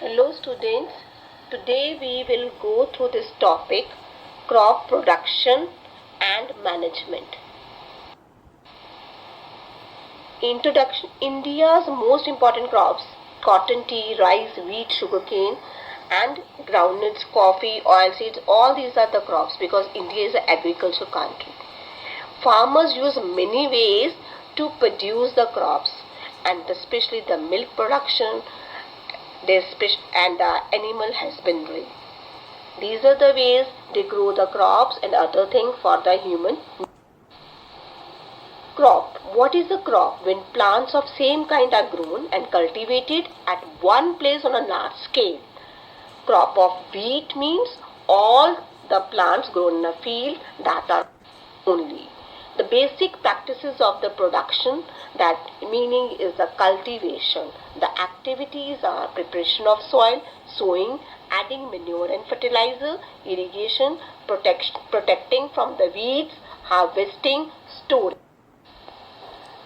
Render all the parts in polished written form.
Hello students, today we will go through this topic crop production and management. Introduction. India's most important crops cotton, tea, rice, wheat, sugarcane and groundnuts, coffee, oilseeds, all these are the crops because India is an agricultural country. Farmers use many ways to produce the crops and especially the milk production and the animal husbandry. These are the ways they grow the crops and other things for the human. Crop. What is a crop? When plants of same kind are grown and cultivated at one place on a large scale. Crop of wheat means all the plants grown in a field that are only. The basic practices of the production, that meaning is the cultivation. The activities are preparation of soil, sowing, adding manure and fertilizer, irrigation, protecting from the weeds, harvesting, storing.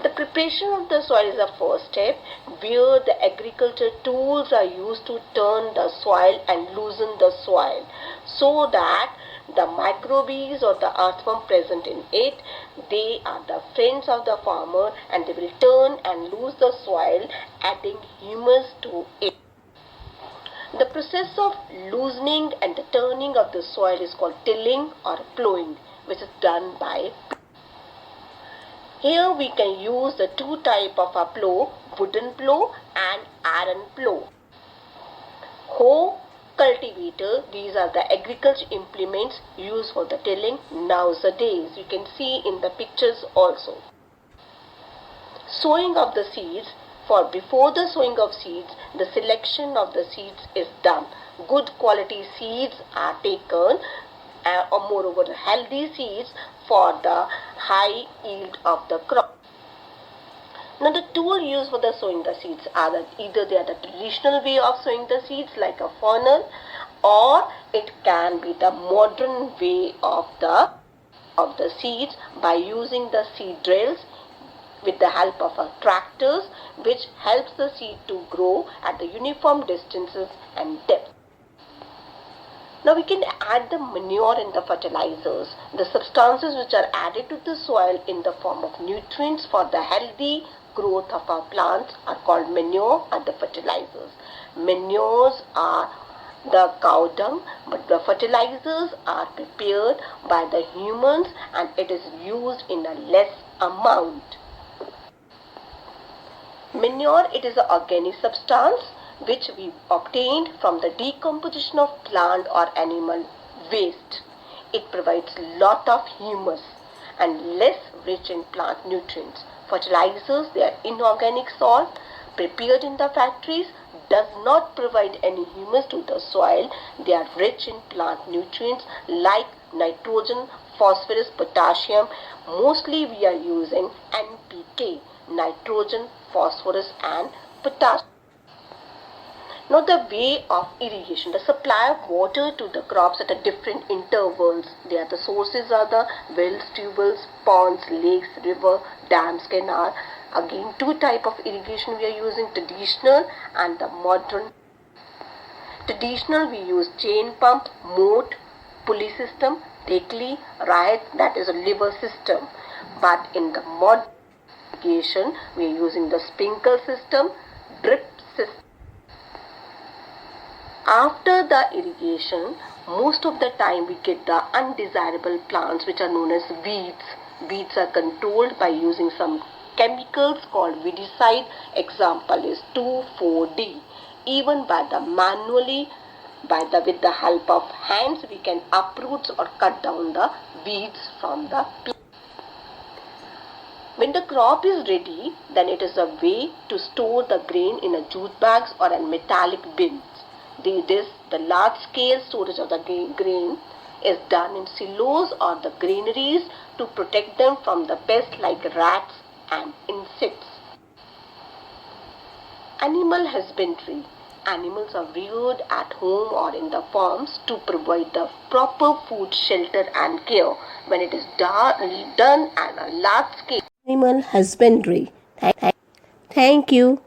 The preparation of the soil is the first step, where the agriculture tools are used to turn the soil and loosen the soil so that the microbes or the earthworm present in it, they are the friends of the farmer and they will turn and loose the soil, adding humus to it. The process of loosening and the turning of the soil is called tilling or plowing, which is done by. Here we can use the two types of a plow, wooden plow and iron plow. Hoe, cultivator, these are the agriculture implements used for the tilling nowadays. You can see in the pictures also. Sowing of the seeds. For before the sowing of seeds, the selection of the seeds is done. Good quality seeds are taken or moreover healthy seeds for the high yield of the crop. Now the tool used for the sowing the seeds are either they are the traditional way of sowing the seeds like a funnel, or it can be the modern way of the seeds by using the seed drills with the help of tractors, which helps the seed to grow at the uniform distances and depth. Now we can add the manure and the fertilizers, the substances which are added to the soil in the form of nutrients for the healthy growth of our plants are called manure and the fertilizers. Manures are the cow dung, but the fertilizers are prepared by the humans and it is used in a less amount. Manure, it is an organic substance which we obtained from the decomposition of plant or animal waste. It provides lot of humus and less rich in plant nutrients. Fertilizers, they are inorganic salt prepared in the factories, does not provide any humus to the soil. They are rich in plant nutrients like nitrogen, phosphorus, potassium. Mostly we are using NPK, nitrogen, phosphorus and potassium. Now the way of irrigation, the supply of water to the crops at a different intervals. There the sources are the wells, tubewells, ponds, lakes, river, dams, canal. Again two type of irrigation we are using, traditional and the modern. Traditional we use chain pump, moat, pulley system, Dekli, Riot, that is a lever system. But in the modern irrigation we are using the sprinkler system, drip system. After the irrigation, most of the time we get the undesirable plants which are known as weeds. Weeds are controlled by using some chemicals called weedicide. Example is 2,4-D. Even by the manually, with the help of hands, we can uproot or cut down the weeds from the plant. When the crop is ready, then it is a way to store the grain in a jute bags or in metallic bins. The large-scale storage of the grain is done in silos or the granaries to protect them from the pests like rats and insects. Animal husbandry. Animals are reared at home or in the farms to provide the proper food, shelter and care. When it is done at a large scale, animal husbandry. Thank you.